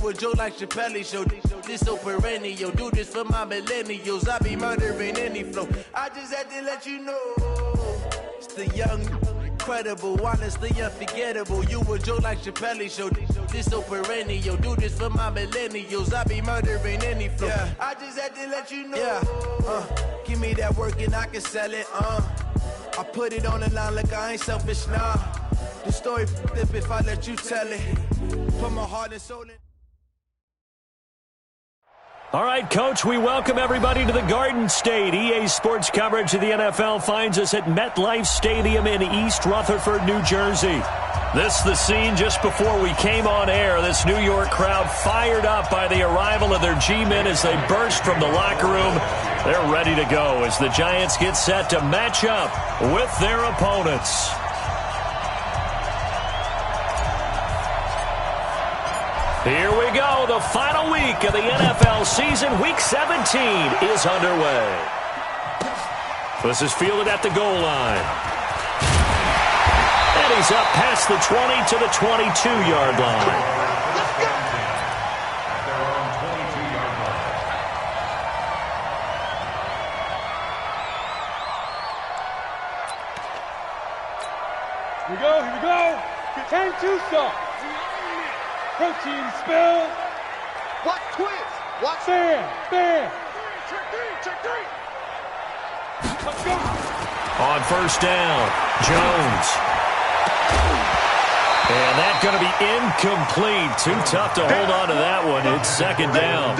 a joke like Chappelle Show. This so perennial, do this for my millennials. I be murdering any flow. I just had to let you know. It's the young, incredible, honestly unforgettable. You a joke like Chappelle Show. This so perennial, do this for my millennials. I be murdering any flow. Yeah. I just had to let you know. Yeah. Give me that work and I can sell it. I put it on the line like I ain't selfish, nah. The story flip if I let you tell it. Put my heart and soul in. All right, Coach, we welcome everybody to the Garden State. EA Sports coverage of the NFL finds us at MetLife Stadium in East Rutherford, New Jersey. This is the scene just before we came on air. This New York crowd fired up by the arrival of their G-men as they burst from the locker room. They're ready to go as the Giants get set to match up with their opponents. Here we go. The final week of the NFL season. Week 17 is underway. This is fielded at the goal line. And he's up past the 20 to the 22-yard line. Here we go, here we go. Time to stop. Protein spill. What twist? What? Bam, bam. Check three. Let's go. On first down, Jones. And that's going to be incomplete. Too tough to hold on to that one. It's second down.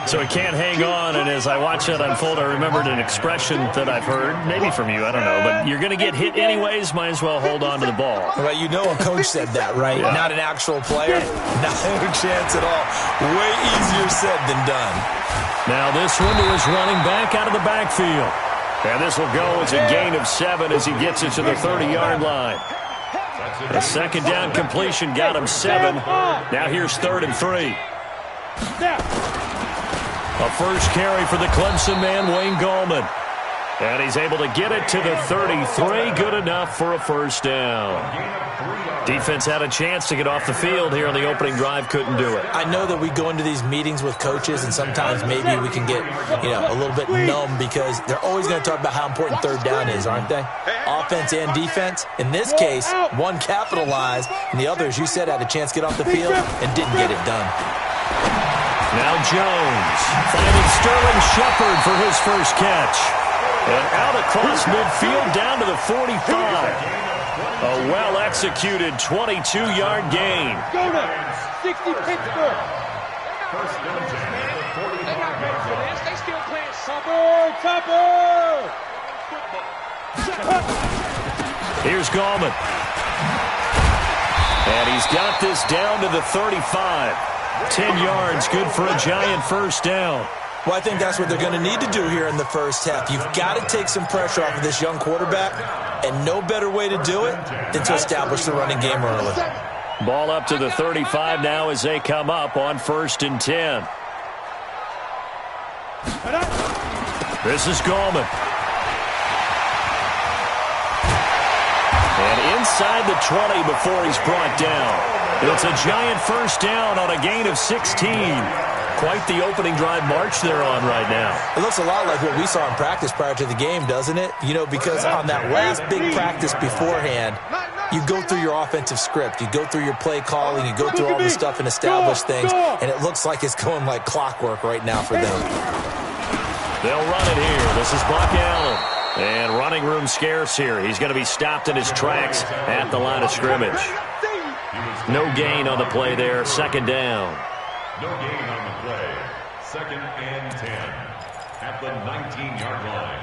So he can't hang on, and as I watch that unfold, I remembered an expression that I've heard, maybe from you, I don't know, but you're going to get hit anyways, might as well hold on to the ball. Well, you know a coach said that, right? Yeah. Not an actual player? Not a chance at all. Way easier said than done. Now this one to his running back out of the backfield. And this will go as a gain of 7 as he gets it to the 30-yard line. The second down completion got him 7. Now here's 3rd and 3. A first carry for the Clemson man, Wayne Gallman. And he's able to get it to the 33. Good enough for a first down. Defense had a chance to get off the field here on the opening drive. Couldn't do it. I know that we go into these meetings with coaches, and sometimes maybe we can get, a little bit numb because they're always going to talk about how important third down is, aren't they? Offense and defense. In this case, one capitalized, and the other, as you said, had a chance to get off the field and didn't get it done. Now Jones finding Sterling Shepard for his first catch. And out across midfield down to the 45. A well-executed 22-yard gain. Go now. 60 Pittsburgh. They're not ready for this. They still playing Topper. Here's Gallman. And he's got this down to the 35. 10 yards, good for a Giant first down. Well, I think that's what they're going to need to do here in the first half. You've got to take some pressure off of this young quarterback, and no better way to do it than to establish the running game early. Ball up to the 35 now as they come up on 1st and 10. This is Gallman. And inside the 20 before he's brought down. It's a Giant first down on a gain of 16. Quite the opening drive march they're on right now. It looks a lot like what we saw in practice prior to the game, doesn't it? Because on that last big practice beforehand, you go through your offensive script. You go through your play calling. You go through all the stuff and establish things. And it looks like it's going like clockwork right now for them. They'll run it here. This is Buck Allen. And running room scarce here. He's going to be stopped in his tracks at the line of scrimmage. No gain on the play there. Second down. No gain on the play. 2nd and 10 at the 19-yard line.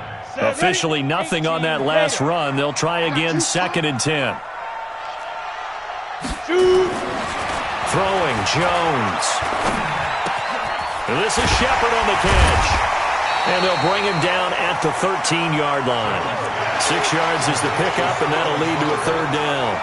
Officially nothing on that last run. They'll try again 2nd and 10. Throwing Jones. This is Shepard on the catch. And they'll bring him down at the 13-yard line. 6 yards is the pickup, and that'll lead to a 3rd down.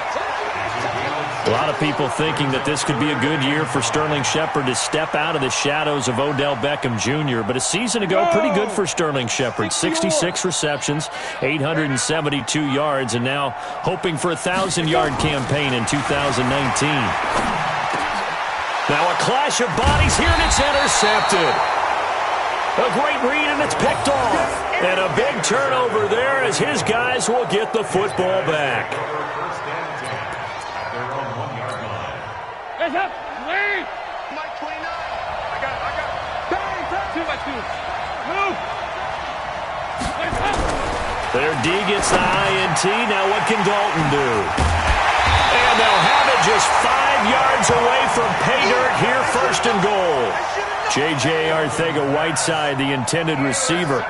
A lot of people thinking that this could be a good year for Sterling Shepard to step out of the shadows of Odell Beckham Jr. But a season ago, pretty good for Sterling Shepard. 66 receptions, 872 yards, and now hoping for a 1,000-yard campaign in 2019. Now a clash of bodies here, and it's intercepted. A great read, and it's picked off. And a big turnover there as his guys will get the football back. Hands up! Lead! Mike 29. I got it. Bang! Two by two. Move! Hands up! Their D gets the INT. Now what can Dalton do? And they'll have it just 5 yards away from pay dirt here, first and goal. J.J. Arcega-Whiteside, the intended receiver.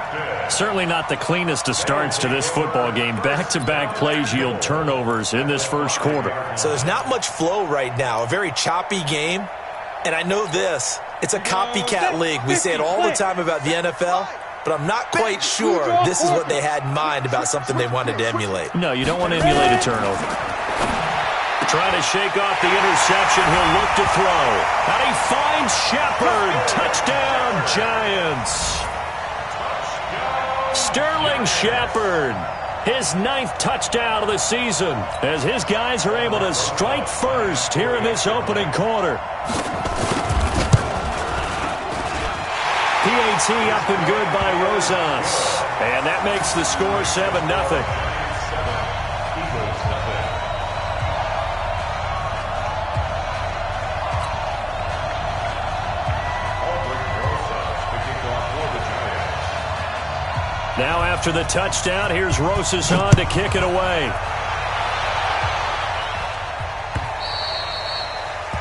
Certainly not the cleanest of starts to this football game. Back-to-back plays yield turnovers in this first quarter. So there's not much flow right now. A very choppy game. And I know this. It's a copycat league. We say it all the time about the NFL. But I'm not quite sure this is what they had in mind about something they wanted to emulate. No, you don't want to emulate a turnover. Trying to shake off the interception. He'll look to throw. And he finds Shepard. Touchdown, Giants. Sterling Shepard, his 9th touchdown of the season, as his guys are able to strike first here in this opening quarter. PAT up and good by Rosas. And that makes the score 7-0. Now after the touchdown, here's Rosas on to kick it away.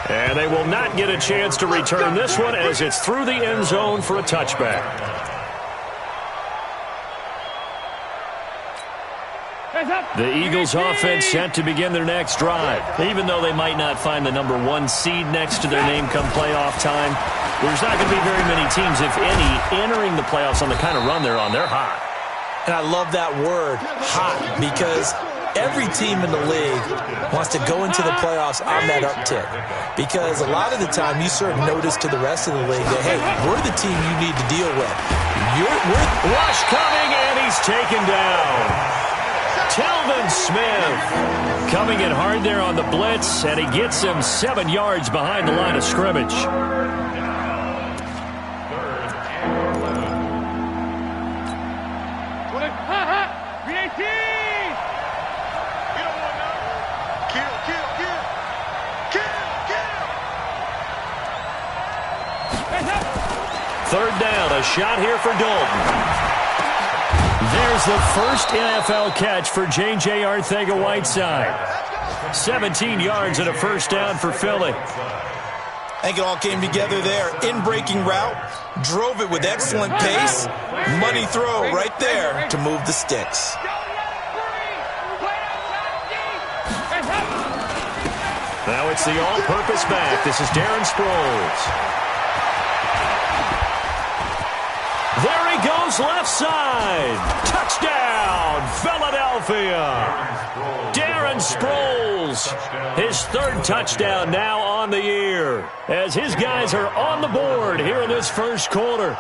And they will not get a chance to return this one as it's through the end zone for a touchback. The Eagles offense set to begin their next drive. Even though they might not find the number 1 seed next to their name come playoff time, there's not going to be very many teams, if any, entering the playoffs on the kind of run they're on. They're hot. And I love that word, hot, because every team in the league wants to go into the playoffs on that uptick. Because a lot of the time you serve notice to the rest of the league that, hey, we're the team you need to deal with. Rush coming, and he's taken down. Telvin Smith coming in hard there on the blitz, and he gets him 7 yards behind the line of scrimmage. Third down, a shot here for Dalton. There's the first NFL catch for J.J. Arcega-Whiteside. 17 yards and a first down for Philly. I think it all came together there. In-breaking route, drove it with excellent pace. Money throw right there to move the sticks. Now it's the all-purpose back. This is Darren Sproles. There he goes, left side. Touchdown, Philadelphia. Darren Sproles, his 3rd touchdown now on the year, as his guys are on the board here in this first quarter.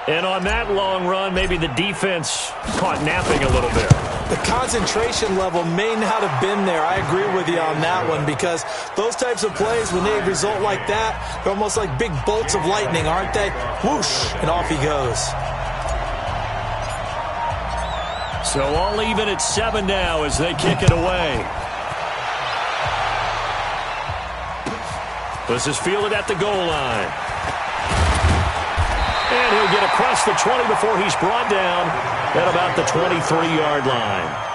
And on that long run, maybe the defense caught napping a little bit. The concentration level may not have been there. I agree with you on that one, because those types of plays, when they result like that, they're almost like big bolts of lightning, aren't they? Whoosh, and off he goes. So all even at 7 now as they kick it away. This is fielded at the goal line. And he'll get across the 20 before he's brought down at about the 23-yard line.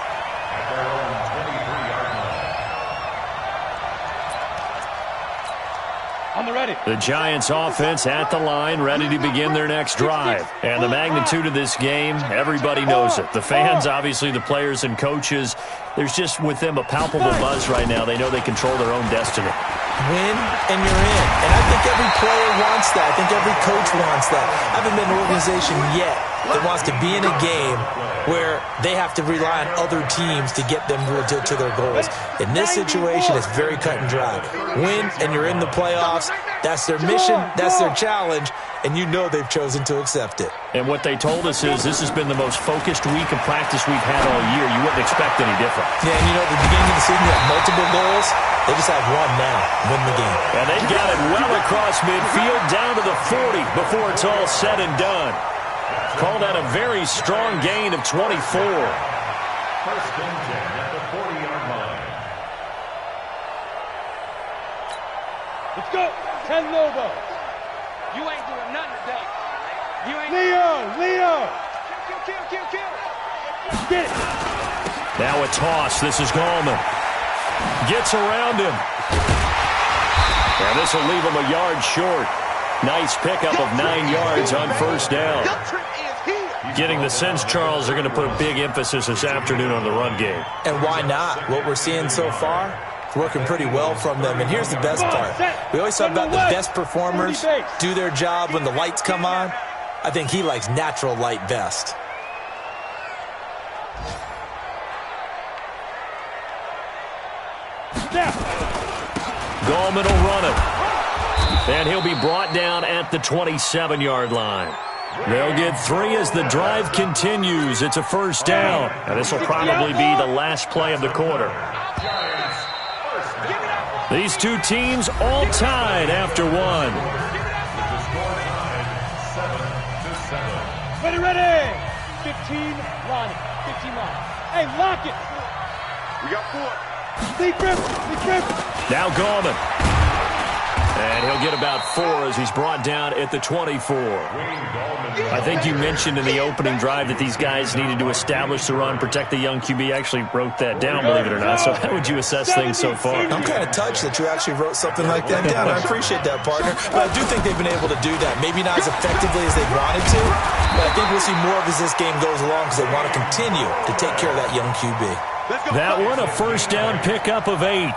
On the ready. The Giants offense at the line, ready to begin their next drive. And the magnitude of this game, everybody knows it. The fans, obviously the players and coaches, there's just with them a palpable buzz right now. They know they control their own destiny. Win and you're in. And I think every player wants that. I think every coach wants that. I haven't been an organization yet that wants to be in a game where they have to rely on other teams to get them to their goals. In this situation, it's very cut and dry. Win and you're in the playoffs. That's their mission. That's their challenge. And you know they've chosen to accept it. And what they told us is this has been the most focused week of practice we've had all year. You wouldn't expect any different. Yeah, and you know, at the beginning of the season, you have multiple goals. They just have one now. Win the game. And they got it well across midfield, down to the 40 before it's all said and done. Called out a very strong gain of 24. First and 10 at the 40-yard line. Let's go. 10 Lobos. You ain't doing nothing today. You ain't. Leo. Kill. Get it. Now a toss. This is Gallman. Gets around him. And this will leave him a yard short. Nice pickup of 9 yards on first down. Getting the sense, Charles, they're going to put a big emphasis this afternoon on the run game. And why not? What we're seeing so far, it's working pretty well from them. And here's the best part. We always talk about the best performers do their job when the lights come on. I think he likes natural light best. Gallman will run it. And he'll be brought down at the 27-yard line. They'll get 3 as the drive continues. It's a first down. And this will probably be the last play of the quarter. These two teams all tied after one. Ready. 15 line. Hey, lock it. We got 4. Big grip. Now Gallman. And he'll get about 4 as he's brought down at the 24. I think you mentioned in the opening drive that these guys needed to establish the run, protect the young QB. I actually wrote that down, believe it or not. So how would you assess things so far? I'm kind of touched that you actually wrote something like that down. I appreciate that, partner. But I do think they've been able to do that. Maybe not as effectively as they wanted to, but I think we'll see more of as this game goes along because they want to continue to take care of that young QB. That one, a first down pickup of 8.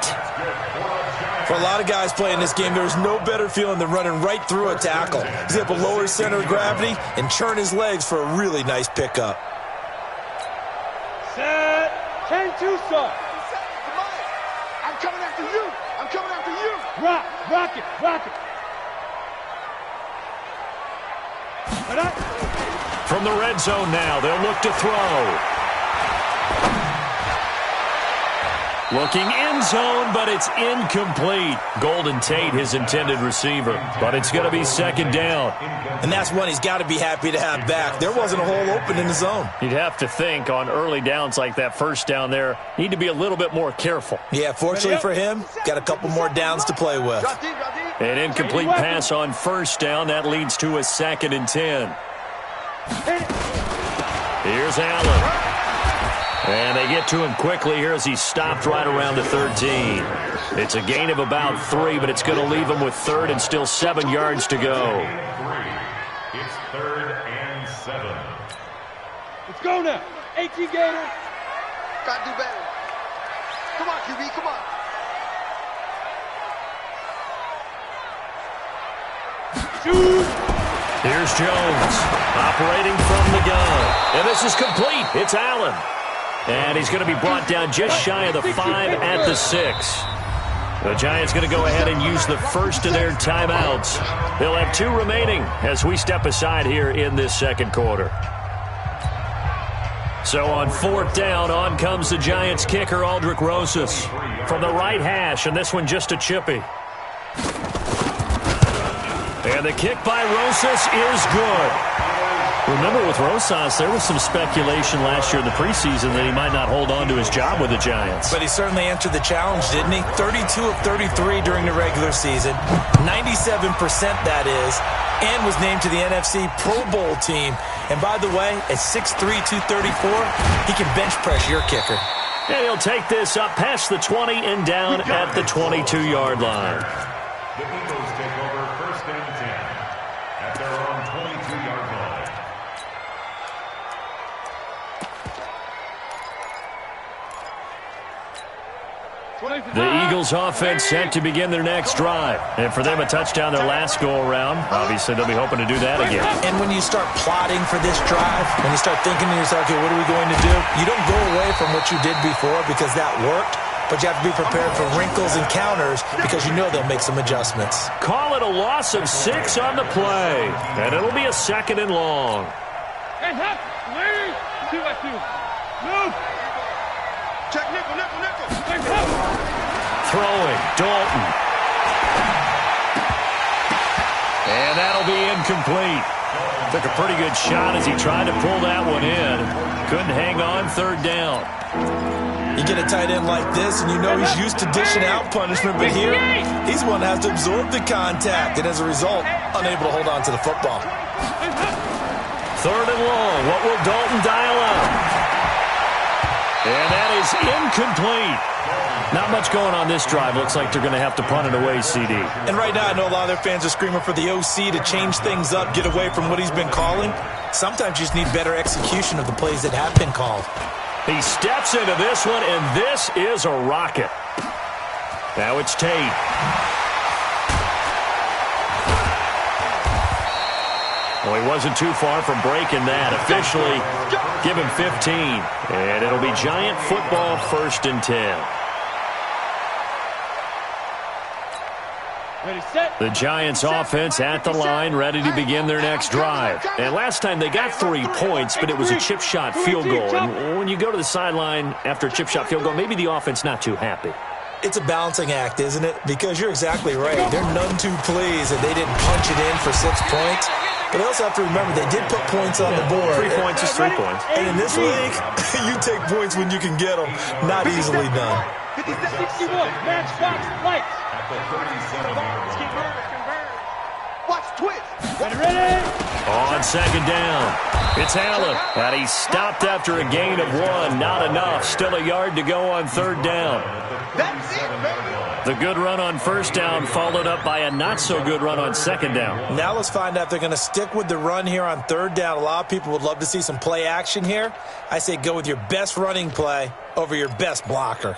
For a lot of guys playing this game, there's no better feeling than running right through a tackle. He's able to lower his center of gravity and churn his legs for a really nice pickup. Set. 10-2, sir. I'm coming after you. Rock it. From the red zone now, they'll look to throw. Looking end zone, but it's incomplete. Golden Tate, his intended receiver. But it's going to be second down. And that's one he's got to be happy to have back. There wasn't a hole open in the zone. You'd have to think on early downs like that first down there, need to be a little bit more careful. Yeah, fortunately for him, got a couple more downs to play with. An incomplete pass on first down. That leads to a 2nd and 10. Here's Allen. And they get to him quickly here as he's stopped right around the 13. It's a gain of about 3, but it's going to leave him with 3rd and still 7 yards to go. It's 3rd and 7. Let's go now. 18 Gators. Gotta do better. Come on, QB, come on. Shoot. Here's Jones operating from the gun. And this is complete. It's Allen. And he's going to be brought down just shy of the 5 at the 6. The Giants going to go ahead and use the first of their timeouts. They'll have 2 remaining as we step aside here in this second quarter. So on 4th down, on comes the Giants kicker, Aldrich Rosas. From the right hash, and this one just a chippy. And the kick by Rosas is good. Remember, with Rosas, there was some speculation last year in the preseason that he might not hold on to his job with the Giants. But he certainly answered the challenge, didn't he? 32 of 33 during the regular season, 97% that is, and was named to the NFC Pro Bowl team. And by the way, at 6'3", 234, he can bench press your kicker. And he'll take this up past the 20 and down at the 22-yard line. The Eagles take over 1st and 10 at their own 22-yard line. The Eagles offense set to begin their next drive. And for them, a touchdown their last go-around. Obviously, they'll be hoping to do that again. And when you start plotting for this drive, when you start thinking to yourself, okay, what are we going to do? You don't go away from what you did before because that worked, but you have to be prepared for wrinkles and counters because you know they'll make some adjustments. Call it a loss of 6 on the play. And it'll be a 2nd and long. Hey, hop, lead. 2-by-2. Move. Check nickel. Hey, hop. throwing. Dalton. And that'll be incomplete. Took a pretty good shot as he tried to pull that one in. Couldn't hang on. Third down. You get a tight end like this, and you know he's used to dishing out punishment, but here, he's one that has to absorb the contact, and as a result, unable to hold on to the football. Third and long. What will Dalton dial up? And that is incomplete. Not much going on this drive. Looks like they're going to have to punt it away, CD. And right now, I know a lot of their fans are screaming for the OC to change things up, get away from what he's been calling. Sometimes you just need better execution of the plays that have been called. He steps into this one, and this is a rocket. Now it's Tate. Well, he wasn't too far from breaking that. Officially, give him 15. And it'll be Giant football, 1st and 10. The Giants offense at the line, ready to begin their next drive. And last time they got 3 points, but it was a chip shot field goal. And when you go to the sideline after a chip shot field goal, maybe the offense not too happy. It's a balancing act, isn't it? Because you're exactly right. They're none too pleased that they didn't punch it in for 6 points. But they also have to remember they did put points on the board. 3 points is 3 points. And in this league, you take points when you can get them. Not easily done. 61, match box, lights. At the 37-yard line. Watch twist. Ready? On second down, it's Allen. And he stopped after a gain of 1. Not enough. Still a yard to go on third down. That's it, baby. The good run on first down followed up by a not-so-good run on second down. Now let's find out if they're going to stick with the run here on third down. A lot of people would love to see some play action here. I say go with your best running play over your best blocker.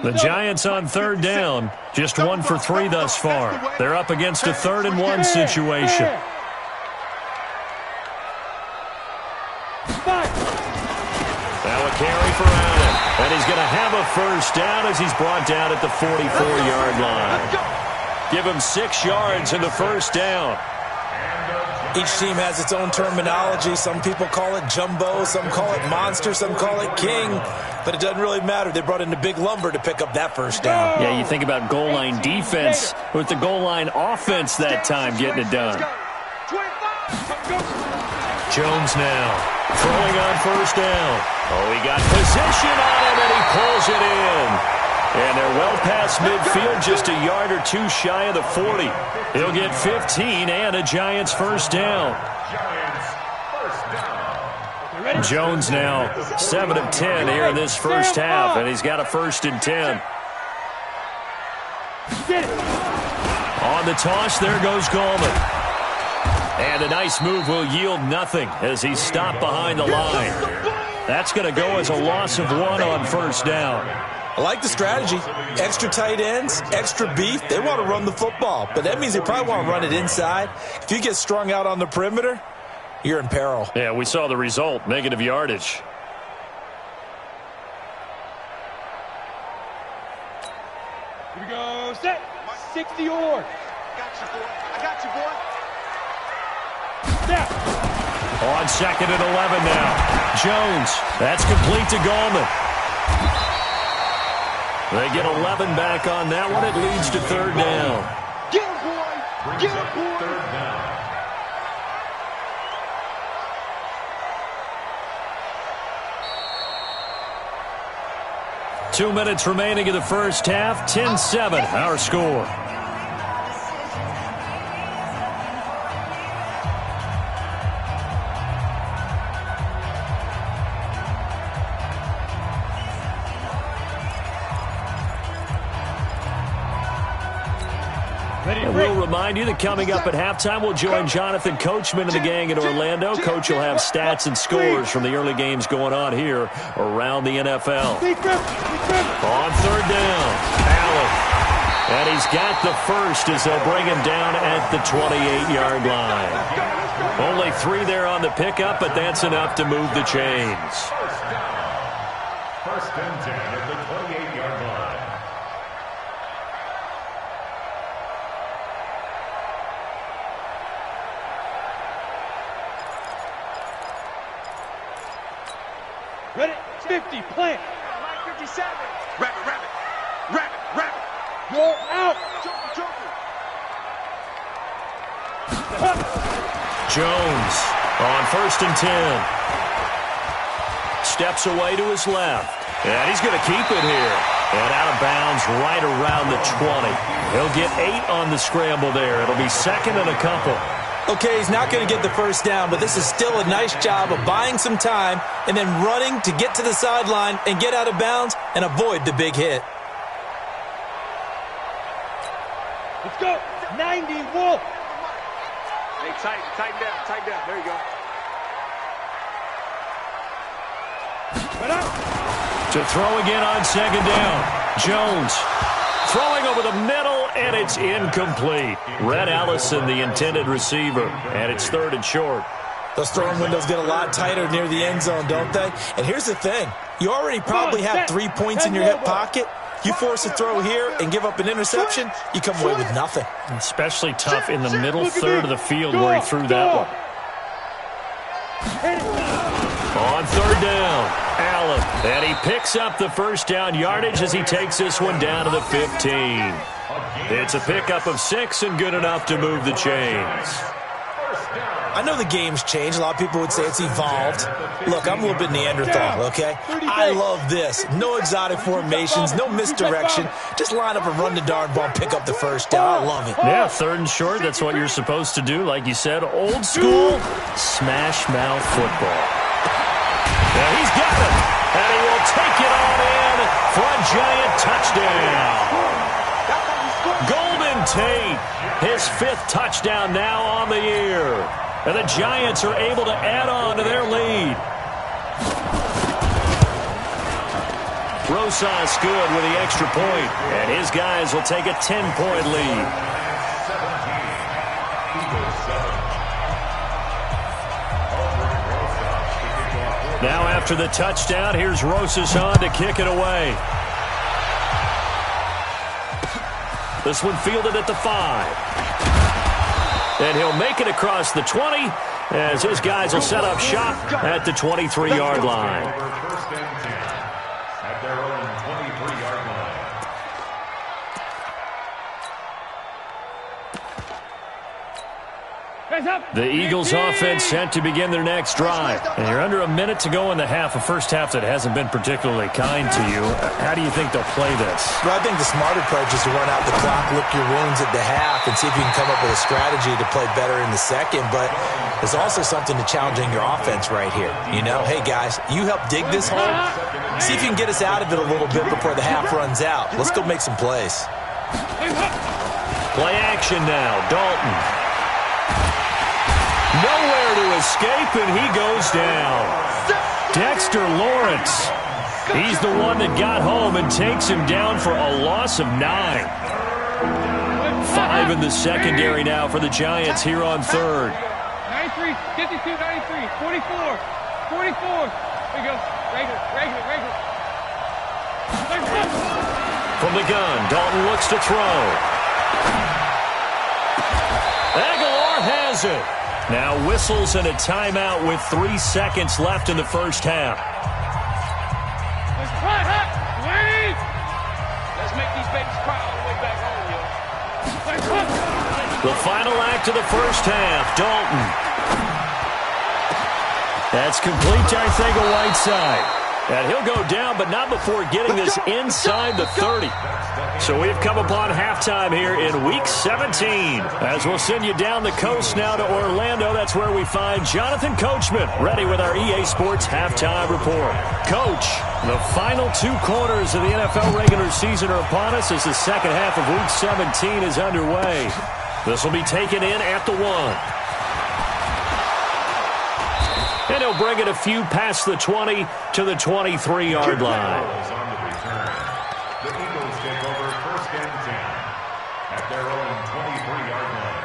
The Giants on third down, just 1 for 3 thus far. They're up against a 3rd and 1 situation. Now a carry for Allen, and he's going to have a first down as he's brought down at the 44-yard line. Give him 6 yards in the first down. Each team has its own terminology. Some people call it jumbo, some call it monster, some call it king. But it doesn't really matter. They brought in the big lumber to pick up that first down. Yeah, you think about goal line defense with the goal line offense that time getting it done. Jones now throwing on first down. Oh, he got position on him, and he pulls it in. And they're well past midfield, just a yard or 2 shy of the 40. He'll get 15 and a Giants first down. Jones now 7 of 10 here in this first half, and he's got a 1st and 10. On the toss, there goes Gallman. And a nice move will yield nothing as he's stopped behind the line. That's going to go as a loss of 1 on first down. I like the strategy. Extra tight ends, extra beef. They want to run the football, but that means they probably want to run it inside. If you get strung out on the perimeter, you're in peril. Yeah, we saw the result, negative yardage. Here we go, set. 60 or. Got you, boy. I got you, boy. Snap. On 2nd and 11 now. Jones, that's complete to Gallman. They get 11 back on that one. It leads to third down. Get him, boy. Get him, boy. Third down. Two minutes remaining in the first half. 10-7, our score. And we'll remind you that coming up at halftime, we'll join Jonathan Coachman and the gang in Orlando. Coach will have stats and scores from the early games going on here around the NFL. On third down, Allen. And he's got the first as they'll bring him down at the 28-yard line. Only 3 there on the pickup, but that's enough to move the chains. First and 10 at the 28-yard line. Ready? 50, plant. 37. Rabbit, rabbit. Rabbit, rabbit. You're out. Jones on 1st and 10. Steps away to his left. And he's going to keep it here. And out of bounds right around the 20. He'll get 8 on the scramble there. It'll be 2nd and a couple. Okay, he's not going to get the first down, but this is still a nice job of buying some time and then running to get to the sideline and get out of bounds and avoid the big hit. Let's go. 90, Wolf. Hey, tighten down. There you go. To throw again on 2nd down. Jones throwing over the middle, and it's incomplete. Red Allison, the intended receiver, and it's 3rd and short. Those throwing windows get a lot tighter near the end zone, don't they? And here's the thing. You already probably have 3 points in your hip pocket. You force a throw here and give up an interception, you come away with nothing. Especially tough in the middle third of the field where he threw that one. On 3rd down, Allen. And he picks up the first down yardage as he takes this one down to the 15. It's a pickup of 6 and good enough to move the chains. I know the game's changed. A lot of people would say it's evolved. Look, I'm a little bit Neanderthal, okay? I love this. No exotic formations, no misdirection. Just line up and run the darn ball and pick up the first down. I love it. Yeah, 3rd and short, that's what you're supposed to do. Like you said, old school smash mouth football. Now he's got it, and he will take it on in for a giant touchdown. Golden Tate, his 5th touchdown now on the year. And the Giants are able to add on to their lead. Rosas good with the extra point, and his guys will take a 10-point lead. Now after the touchdown, here's Rosas on to kick it away. This one fielded at the 5. And he'll make it across the 20 as his guys will set up shop at the 23-yard line. First and 10 at their own 23-yard line. The Eagles offense set to begin their next drive. And you're under a minute to go in the half, a first half that hasn't been particularly kind to you. How do you think they'll play this? Well, I think the smart approach is to run out the clock, lick your wounds at the half, and see if you can come up with a strategy to play better in the second. But there's also something to challenging your offense right here. You know, hey, guys, you help dig this hole. See if you can get us out of it a little bit before the half runs out. Let's go make some plays. Play action now. Dalton. Nowhere to escape, and he goes down. Dexter Lawrence. He's the one that got home and takes him down for a loss of 9. 5 in the secondary now for the Giants here on 3rd. 93, 52, 93, 44, 44. There you go. Regular. From the gun, Dalton looks to throw. Aguilar has it. Now whistles and a timeout with 3 seconds left in the first half. Let's make these babies cry all the way back home, yo. The final act of the first half, Dalton. That's complete to Arcega-Whiteside. And he'll go down, but not before getting this inside the 30. So we've come upon halftime here in Week 17. As we'll send you down the coast now to Orlando, that's where we find Jonathan Coachman, ready with our EA Sports Halftime Report. Coach, the final 2 quarters of the NFL regular season are upon us as the second half of Week 17 is underway. This will be taken in at the 1. And he'll bring it a few past the 20 to the 23-yard line. On the return, the Eagles take over 1st and 10 at their own 23-yard line.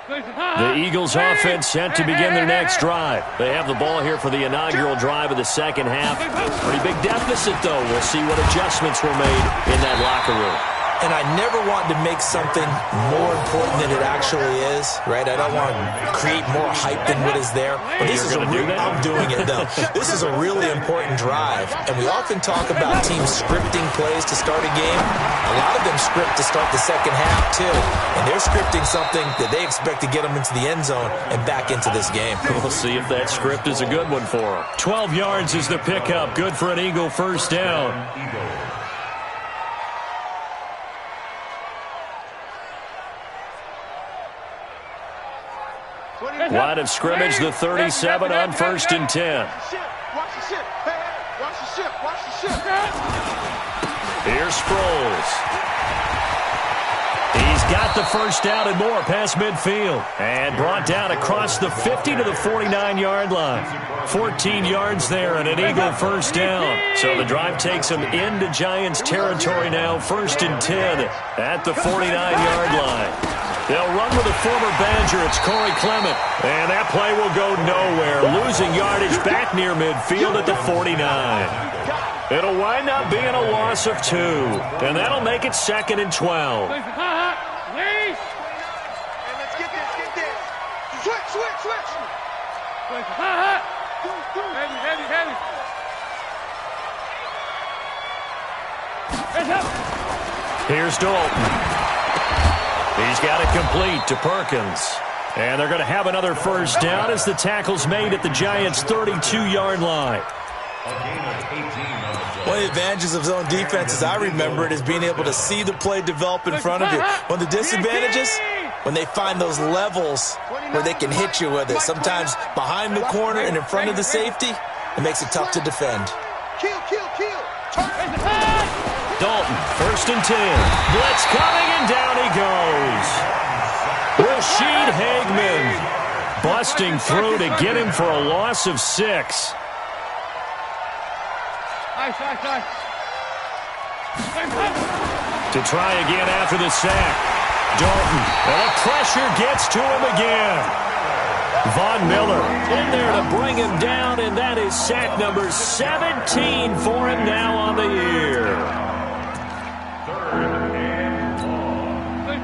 The Eagles offense set to begin their next drive. They have the ball here for the inaugural drive of the second half. Pretty big deficit, though. We'll see what adjustments were made in that locker room. And I never want to make something more important than it actually is, right? I don't want to create more hype than what is there. But this is I'm doing it, though. This is a really important drive. And we often talk about teams scripting plays to start a game. A lot of them script to start the second half, too. And they're scripting something that they expect to get them into the end zone and back into this game. We'll see if that script is a good one for them. 12 yards is the pickup. Good for an Eagle first down. Line of scrimmage, the 37 on 1st and 10. Here's Sproles. He's got the first down and more past midfield. And brought down across the 50 to the 49-yard line. 14 yards there and an Eagle first down. So the drive takes them into Giants territory now. 1st and 10 at the 49-yard line. They'll run with a former Badger. It's Corey Clement. And that play will go nowhere. Losing yardage back near midfield at the 49. It'll wind up being a loss of 2. And that'll make it 2nd and 12. Hey, let's get this. Switch. Heavy. Here's Dalton. He's got it complete to Perkins. And they're going to have another first down as the tackle's made at the Giants' 32-yard line. One of the advantages of zone defense, as I remember it, is being able to see the play develop in front of you. One of the disadvantages, when they find those levels where they can hit you with it. Sometimes behind the corner and in front of the safety, it makes it tough to defend. Kill. Dalton, 1st and 10. Blitz coming, and down he goes. Rashid Hagman busting through to get him for a loss of 6. To try again after the sack. Dalton, and the pressure gets to him again. Von Miller in there to bring him down, and that is sack number 17 for him now on the year.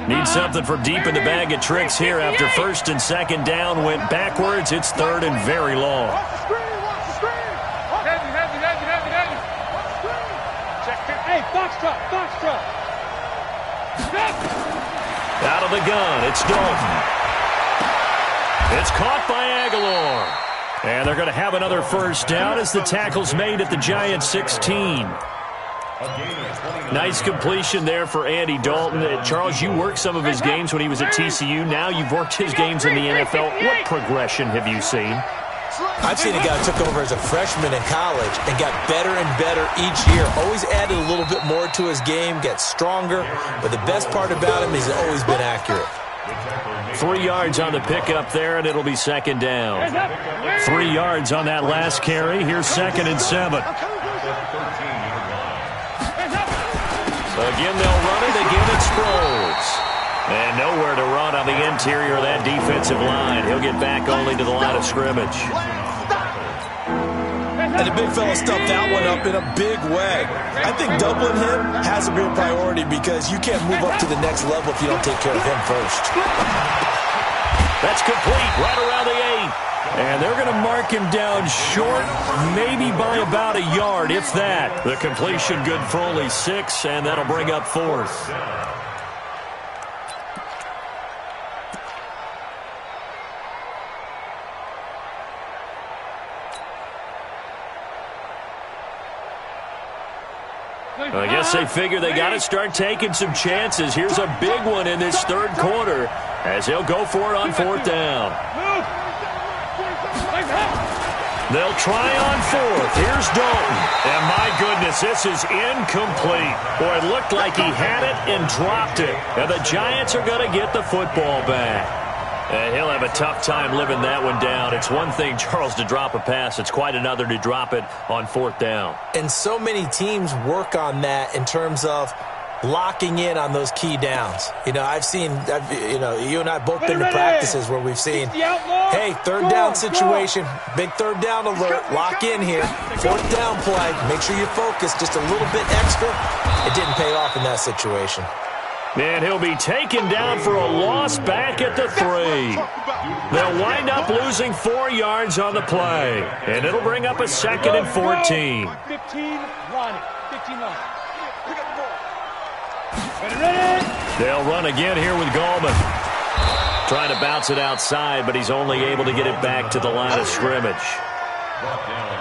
Need something from deep in the bag of tricks here after 1st and 2nd down went backwards. It's 3rd and very long. Hey, box truck. Out of the gun, it's Dalton. It's caught by Aguilar. And they're going to have another first down as the tackle's made at the Giants' 16. Nice completion there for Andy Dalton. Charles, you worked some of his games when he was at TCU. Now you've worked his games in the NFL. What progression have you seen? I've seen a guy who took over as a freshman in college and got better and better each year. Always added a little bit more to his game, gets stronger. But the best part about him is he's always been accurate. 3 yards on the pickup there, and it'll be 2nd down. 3 yards on that last carry. Here's 2nd and 7. So again, they'll run it. Again, it's Sproles. And nowhere to run on the interior of that defensive line. He'll get back only to the line of scrimmage. And the big fella stuffed that one up in a big way. I think doubling him has a real priority because you can't move up to the next level if you don't take care of him first. That's complete right around the 8. And they're going to mark him down short, maybe by about a yard, if that. The completion good for only 6, and that'll bring up 4th. I guess they figure they got to start taking some chances. Here's a big one in this 3rd quarter as they'll go for it on 4th down. They'll try on 4th. Here's Dalton. And my goodness, this is incomplete. Boy, it looked like he had it and dropped it. And the Giants are going to get the football back. And he'll have a tough time living that one down. It's one thing, Charles, to drop a pass. It's quite another to drop it on 4th down. And so many teams work on that in terms of locking in on those key downs. You know, you and I both been to practices where we've seen, hey, third down situation, big third down alert, lock in here, fourth down play, make sure you focus just a little bit extra. It didn't pay off in that situation. And he'll be taken down for a loss back at the 3. They'll wind up losing 4 yards on the play, and it'll bring up a 2nd and 14. 15 line. 15 line. Ready. They'll run again here with Gallman. Trying to bounce it outside, but he's only able to get it back to the line of scrimmage.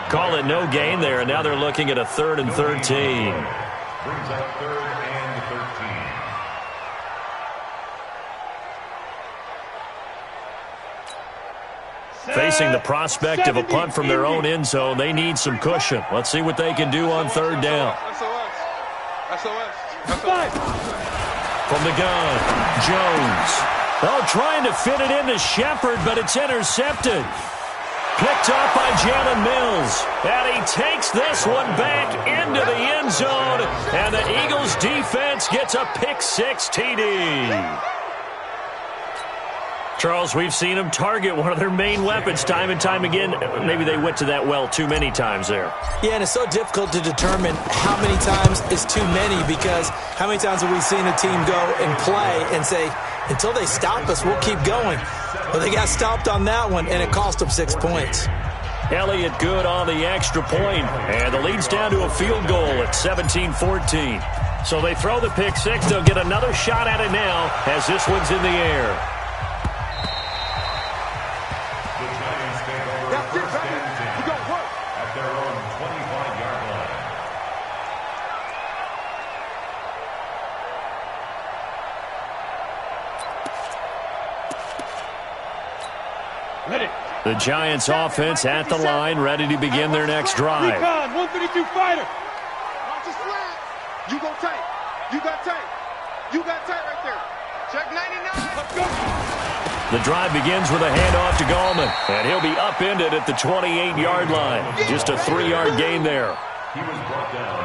Call it no gain there, and now they're looking at a 3rd and 13. Brings up 3rd and 13. Facing the prospect of a punt from their own end zone, they need some cushion. Let's see what they can do on 3rd down. From the gun, Jones. Oh, trying to fit it into Shepard, but it's intercepted. Picked up by Jalen Mills. And he takes this one back into the end zone. And the Eagles defense gets a pick-6 TD. Charles, we've seen them target one of their main weapons time and time again. Maybe they went to that well too many times there. Yeah, and it's so difficult to determine how many times is too many, because how many times have we seen a team go and play and say, until they stop us, we'll keep going. Well, they got stopped on that one, and it cost them 6 points. Elliott good on the extra point, and the lead's down to a field goal at 17-14. So they throw the pick-6. They'll get another shot at it now as this one's in the air. The Giants offense at the line, ready to begin their next drive. 132 fighter. Watch your slant. You go tight. You got tight. You got tight right there. Check 99. Let's go. The drive begins with a handoff to Gallman, and he'll be upended at the 28-yard line. Just a 3-yard gain there.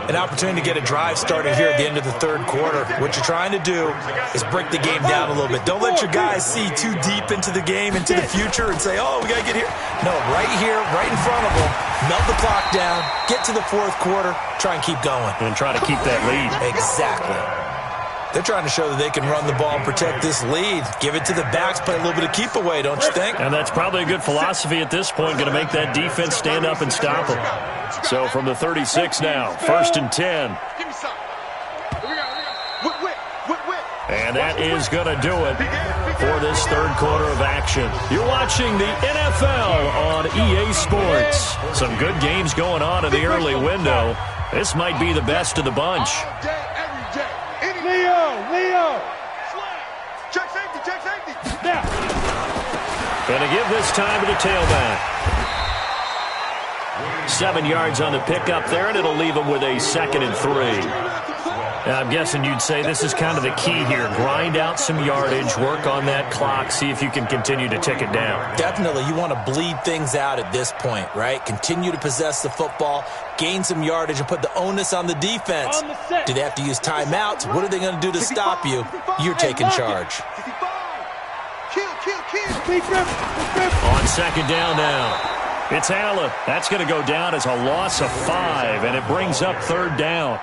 An opportunity to get a drive started here at the end of the 3rd quarter. What you're trying to do is break the game down a little bit. Don't let your guys see too deep into the game, into the future, and say, oh, we got to get here. No, right here, right in front of them, melt the clock down, get to the 4th quarter, try and keep going. And try to keep that lead. Exactly. They're trying to show that they can run the ball and protect this lead. Give it to the backs, play a little bit of keep away, don't you think? And that's probably a good philosophy at this point, going to make that defense stand up and stop them. So from the 36 now, 1st and 10. Give me some. And that is going to do it for this 3rd quarter of action. You're watching the NFL on EA Sports. Some good games going on in the early window. This might be the best of the bunch. Leo. Check safety. Now. Going to give this time to the tailback. 7 yards on the pickup there, and it'll leave him with a 2nd and 3. Now, I'm guessing you'd say this is kind of the key here. Grind out some yardage, work on that clock, see if you can continue to tick it down. Definitely. You want to bleed things out at this point, right? Continue to possess the football, gain some yardage, and put the onus on the defense. Do they have to use timeouts? What are they going to do to stop you? You're taking charge. On 2nd down now. It's Allen. That's going to go down as a loss of 5, and it brings up 3rd down.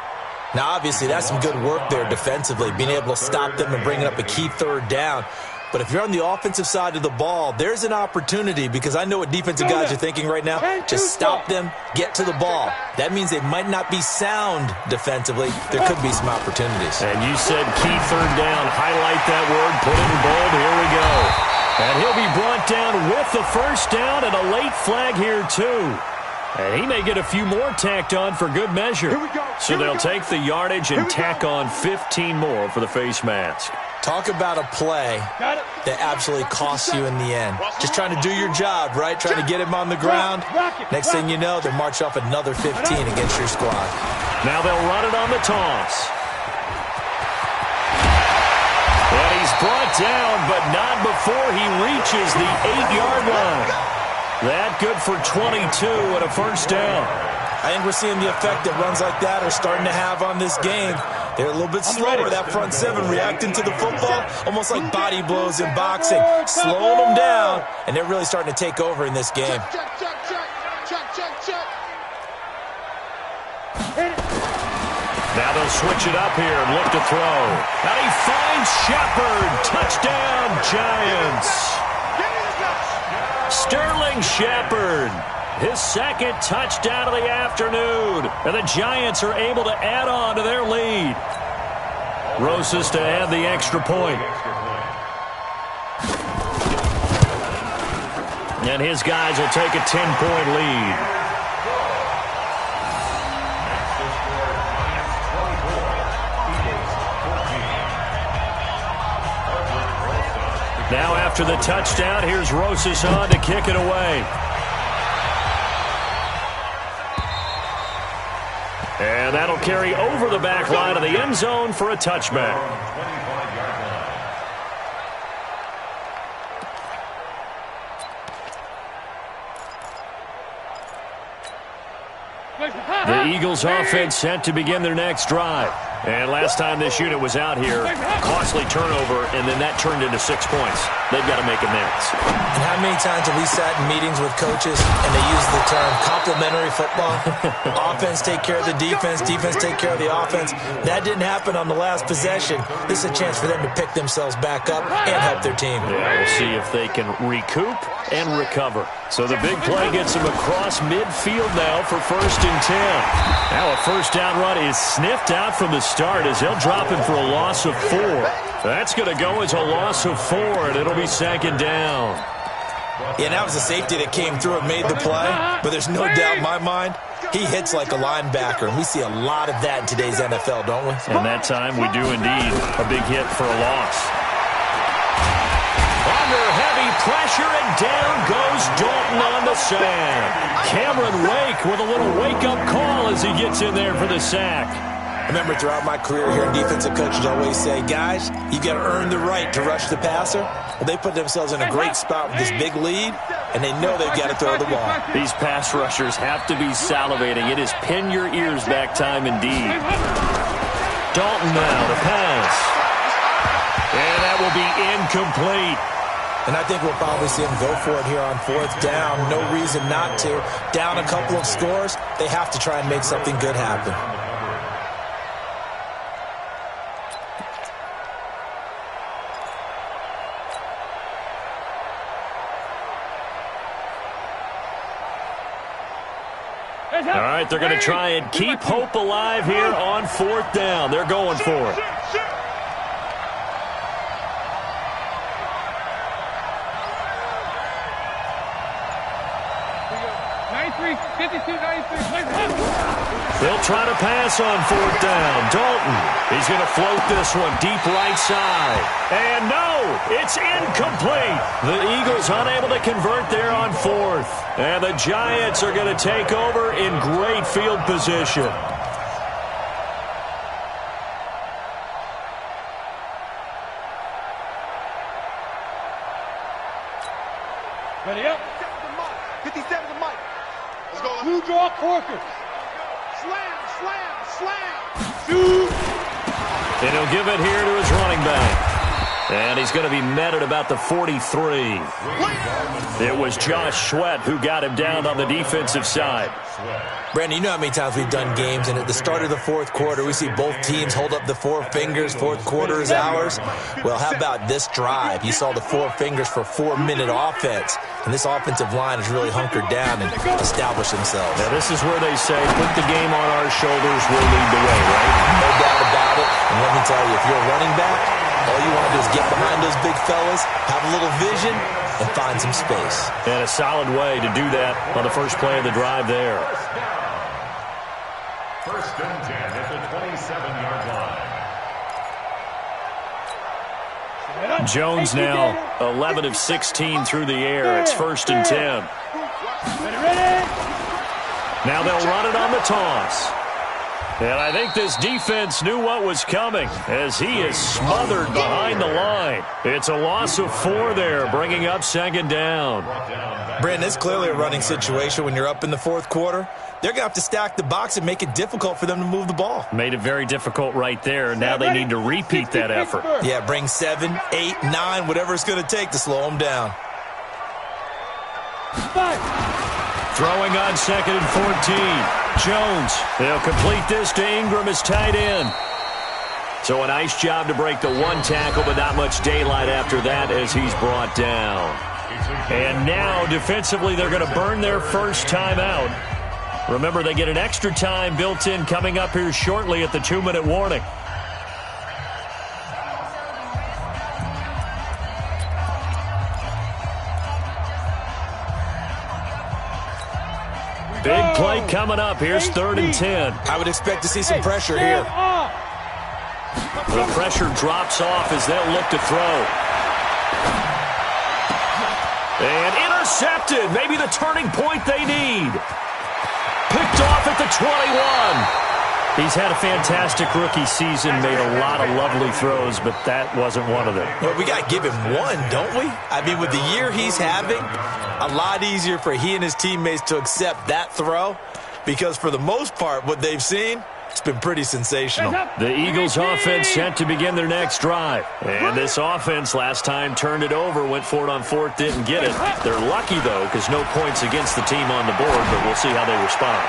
Now, obviously, that's some good work there defensively, being able to stop them and bringing up a key 3rd down. But if you're on the offensive side of the ball, there's an opportunity, because I know what defensive guys are thinking right now. Just stop them, get to the ball. That means they might not be sound defensively. There could be some opportunities. And you said key 3rd down. Highlight that word, put it in bold. Here we go. And he'll be brought down with the 1st down, and a late flag here, too. And he may get a few more tacked on for good measure. So they'll take the yardage and tack on 15 more for the face mask. Talk about a play that absolutely costs you in the end. Just trying to do your job, right? Trying to get him on the ground. Next thing you know, they'll march off another 15 against your squad. Now they'll run it on the toss. And he's brought down, but not before he reaches the 8-yard line. That good for 22 and a 1st down. I think we're seeing the effect that runs like that are starting to have on this game. They're a little bit slower, that front seven, reacting to the football, almost like body blows in boxing, slowing them down, and they're really starting to take over in this game. Now they'll switch it up here and look to throw. And he finds Shepard. Touchdown, Giants. Sterling Shepard, his second touchdown of the afternoon. And the Giants are able to add on to their lead. Rosas to add the extra point. And his guys will take a 10-point lead. Now after the touchdown, here's Rosas on to kick it away. And that'll carry over the back line of the end zone for a touchback. The Eagles offense set to begin their next drive. And last time this unit was out here, costly turnover, and then that turned into 6 points. They've got to make amends. And how many times have we sat in meetings with coaches and they use the term complementary football? Offense take care of the defense, defense take care of the offense. That didn't happen on the last possession. This is a chance for them to pick themselves back up and help their team. Yeah, we'll see if they can recoup and recover. So the big play gets them across midfield now for 1st and 10. Now a first down run is sniffed out from the start as they'll drop him for a loss of 4. That's going to go as a loss of 4, and it'll be 2nd down. Yeah, that was a safety that came through and made the play, but there's no doubt in my mind he hits like a linebacker, and we see a lot of that in today's NFL, don't we? And that time we do indeed. A big hit for a loss. Under heavy pressure, and down goes Dalton on the sack. Cameron Wake with a little wake-up call as he gets in there for the sack. I remember throughout my career here, defensive coaches always say, guys, you got to earn the right to rush the passer. Well, they put themselves in a great spot with this big lead, and they know they've got to throw the ball. These pass rushers have to be salivating. It is pin your ears back time indeed. Dalton now to pass. And that will be incomplete. And I think we'll probably see him go for it here on 4th down. No reason not to. Down a couple of scores, they have to try and make something good happen. All right, they're going to try and keep hope alive here on 4th down. They're going for it. They'll try to pass on 4th down. Dalton, he's going to float this one deep right side. And no, it's incomplete. The Eagles unable to convert there on 4th. And the Giants are going to take over in great field position. Ready up. 57 to Mike. Let's go. Blue draw Corker. Slam, slam, slam. Shoot. And he'll give it here to his running back. And he's going to be met at about the 43. It was Josh Sweat who got him down on the defensive side. Brandon, you know how many times we've done games, and at the start of the 4th quarter, we see both teams hold up the 4 fingers. 4th quarter is ours. Well, how about this drive? You saw the 4 fingers for 4-minute offense, and this offensive line has really hunkered down and established themselves. Now, this is where they say, put the game on our shoulders, we'll lead the way, right? No doubt about it. And let me tell you, if you're a running back, all you want to do is get behind those big fellas, have a little vision, and find some space. And a solid way to do that on the first play of the drive there. 1st and 10 at the 27-yard line. Jones now 11 of 16 through the air. It's 1st and 10. Now they'll run it on the toss. And I think this defense knew what was coming as he is smothered behind the line. It's a loss of 4 there, bringing up second down. Brandon, it's clearly a running situation when you're up in the fourth quarter. They're going to have to stack the box and make it difficult for them to move the ball. Made it very difficult right there. Now they need to repeat that effort. Yeah, bring 7, 8, 9, whatever it's going to take to slow them down. Throwing on 2nd and 14. Jones, they'll complete this to Ingram as tight end. So a nice job to break the 1 tackle, but not much daylight after that as he's brought down. And now, defensively, they're going to burn their first timeout. Remember, they get an extra time built in coming up here shortly at the 2-minute warning. Big play coming up. Here's 3rd and 10. I would expect to see some pressure here. The pressure drops off as they'll look to throw. And intercepted. Maybe the turning point they need. Picked off at the 21. He's had a fantastic rookie season, made a lot of lovely throws, but that wasn't one of them. Well, we got to give him one, don't we? I mean, with the year he's having, a lot easier for he and his teammates to accept that throw because for the most part, what they've seen, it's been pretty sensational. The Eagles offense set to begin their next drive. And this offense last time turned it over, went for it on 4th, didn't get it. They're lucky, though, because no points against the team on the board, but we'll see how they respond.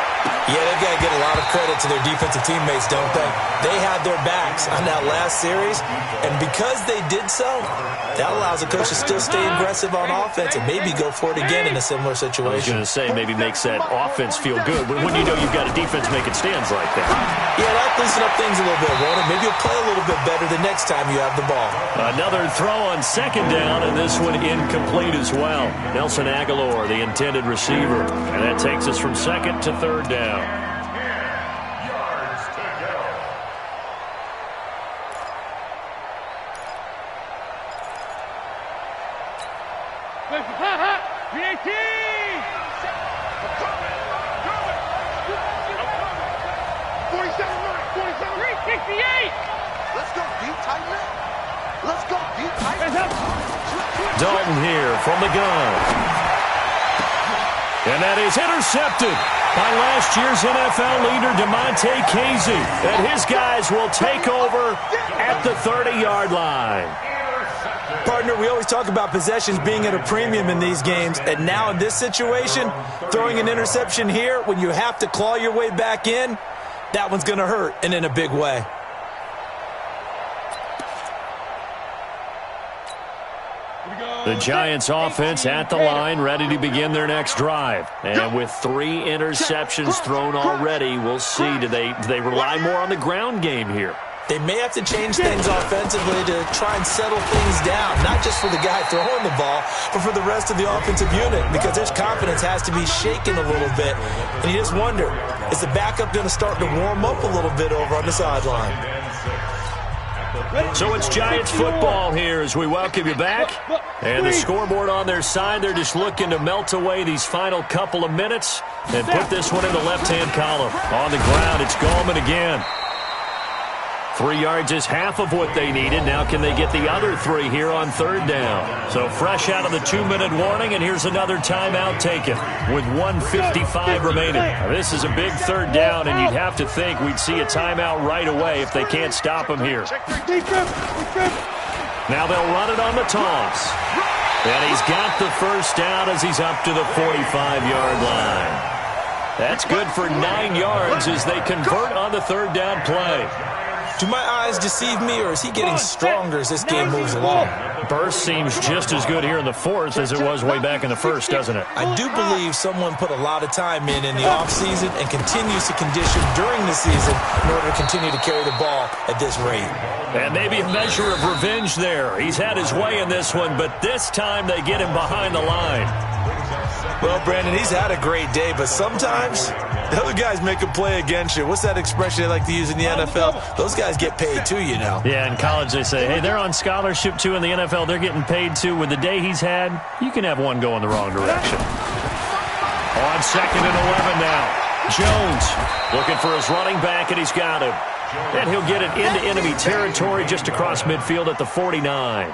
Yeah, they've got to get a lot of credit to their defensive teammates, don't they? They had their backs on that last series, and because they did so, that allows the coach to still stay aggressive on offense and maybe go for it again in a similar situation. I was going to say, maybe makes that offense feel good when you know you've got a defense making stands like that. Yeah, that loosen up things a little bit, won't it? Maybe you'll play a little bit better the next time you have the ball. Another throw on 2nd down, and this one incomplete as well. Nelson Aguilar, the intended receiver. And that takes us from 2nd to 3rd down. 10 yards to go. Dalton here from the gun. And that is intercepted by last year's NFL leader, DeMonte Casey. And his guys will take over at the 30-yard line. Partner, we always talk about possessions being at a premium in these games. And now in this situation, throwing an interception here when you have to claw your way back in, that one's going to hurt, and in a big way. The Giants offense at the line, ready to begin their next drive. And with 3 interceptions thrown already, we'll see. Do they rely more on the ground game here? They may have to change things offensively to try and settle things down, not just for the guy throwing the ball, but for the rest of the offensive unit, because their confidence has to be shaken a little bit. And you just wonder, is the backup going to start to warm up a little bit over on the sideline? So it's Giants football here as we welcome you back. And the scoreboard on their side, they're just looking to melt away these final couple of minutes and put this one in the left-hand column. On the ground, it's Gallman again. 3 yards is half of what they needed. Now can they get the other 3 here on 3rd down? So fresh out of the 2-minute warning, and here's another timeout taken with 1:55 remaining. Now, this is a big 3rd down, and you'd have to think we'd see a timeout right away if they can't stop him here. Now they'll run it on the toss. And he's got the first down as he's up to the 45-yard line. That's good for 9 yards as they convert on the 3rd down play. Do my eyes deceive me, or is he getting stronger as this game moves along? Burst seems just as good here in the 4th as it was way back in the 1st, doesn't it? I do believe someone put a lot of time in the offseason and continues to condition during the season in order to continue to carry the ball at this rate. And maybe a measure of revenge there. He's had his way in this one, but this time they get him behind the line. Well, Brandon, he's had a great day, but sometimes the other guys make a play against you. What's that expression they like to use in the NFL? Those guys get paid too, you know. Yeah, in college they say, hey, they're on scholarship too. In the NFL, they're getting paid too. With the day he's had, you can have one go in the wrong direction. On 2nd and 11 now. Jones looking for his running back, and he's got him. And he'll get it into enemy territory just across midfield at the 49.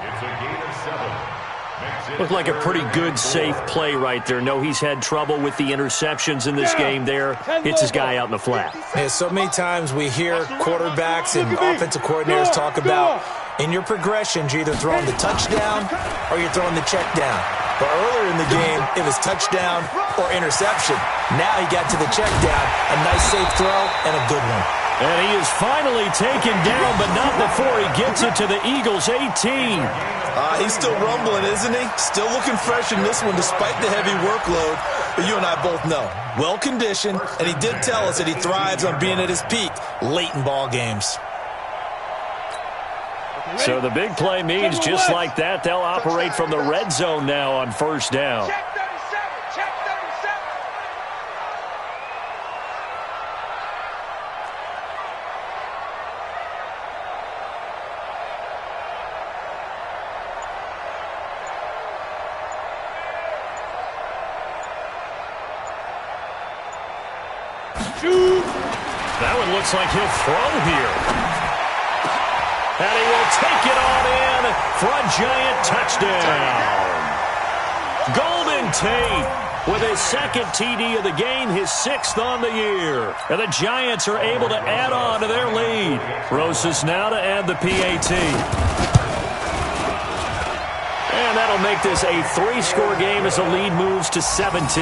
Looked like a pretty good, safe play right there. No, he's had trouble with the interceptions in this game there. Hits his guy out in the flat. Yeah, so many times we hear quarterbacks and offensive coordinators talk about in your progressions, you're either throwing the touchdown or you're throwing the check down. But earlier in the game, it was touchdown or interception. Now he got to the check down, a nice safe throw and a good one. And he is finally taken down, but not before he gets it to the Eagles' 18. He's still rumbling, isn't he? Still looking fresh in this one despite the heavy workload. But you and I both know, well-conditioned, and he did tell us that he thrives on being at his peak late in ball games. So the big play means just like that, they'll operate from the red zone now on first down. Check 37. Check 37. That one looks like he'll throw here. And he will take it on in for a giant touchdown. Golden Tate with his second TD of the game, his 6th on the year. And the Giants are able to add on to their lead. Rosas now to add the PAT. And that'll make this a 3-score game as the lead moves to 17.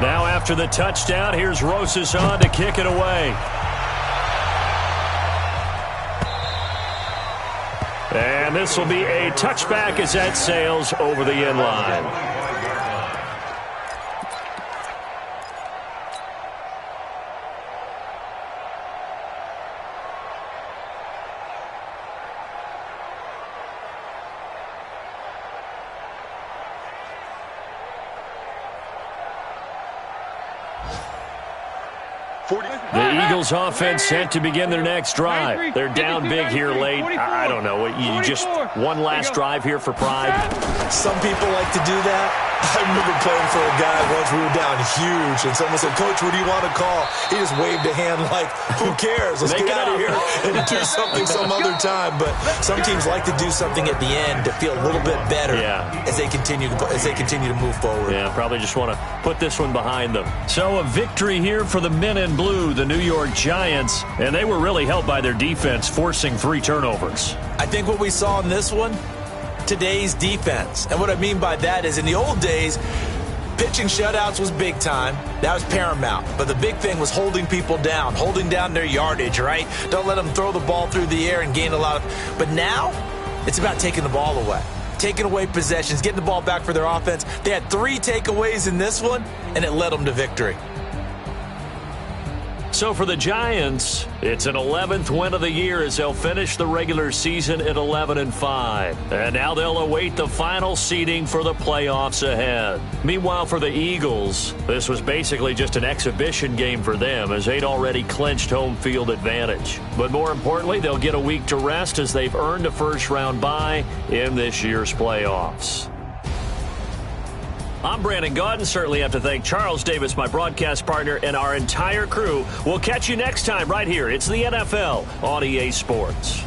Now after the touchdown, here's Rosas on to kick it away. And this will be a touchback as that sails over the end line. The Eagles offense set to begin their next drive. They're down big here late. I don't know. You just one last drive here for pride. Some people like to do that. I remember playing for a guy once. We were down huge, and someone said, "Coach, what do you want to call?" He just waved a hand like, "Who cares? Let's get out of here and do something some other time." But some teams like to do something at the end to feel a little bit better as they continue to move forward. Yeah, probably just want to put this one behind them. So a victory here for the men in blue, the New York Giants, and they were really helped by their defense, forcing 3 turnovers. I think what we saw in this one, today's defense. And what I mean by that is in the old days, pitching shutouts was big time. That was paramount. But the big thing was holding people down, holding down their yardage, right? Don't let them throw the ball through the air and gain a lot of... But now, it's about taking the ball away. Taking away possessions, getting the ball back for their offense. They had 3 takeaways in this one, and it led them to victory. So for the Giants, it's an 11th win of the year as they'll finish the regular season at 11-5. And now they'll await the final seeding for the playoffs ahead. Meanwhile, for the Eagles, this was basically just an exhibition game for them as they'd already clinched home field advantage. But more importantly, they'll get a week to rest as they've earned a first-round bye in this year's playoffs. I'm Brandon Gaudin. Certainly have to thank Charles Davis, my broadcast partner, and our entire crew. We'll catch you next time right here. It's the NFL on EA Sports.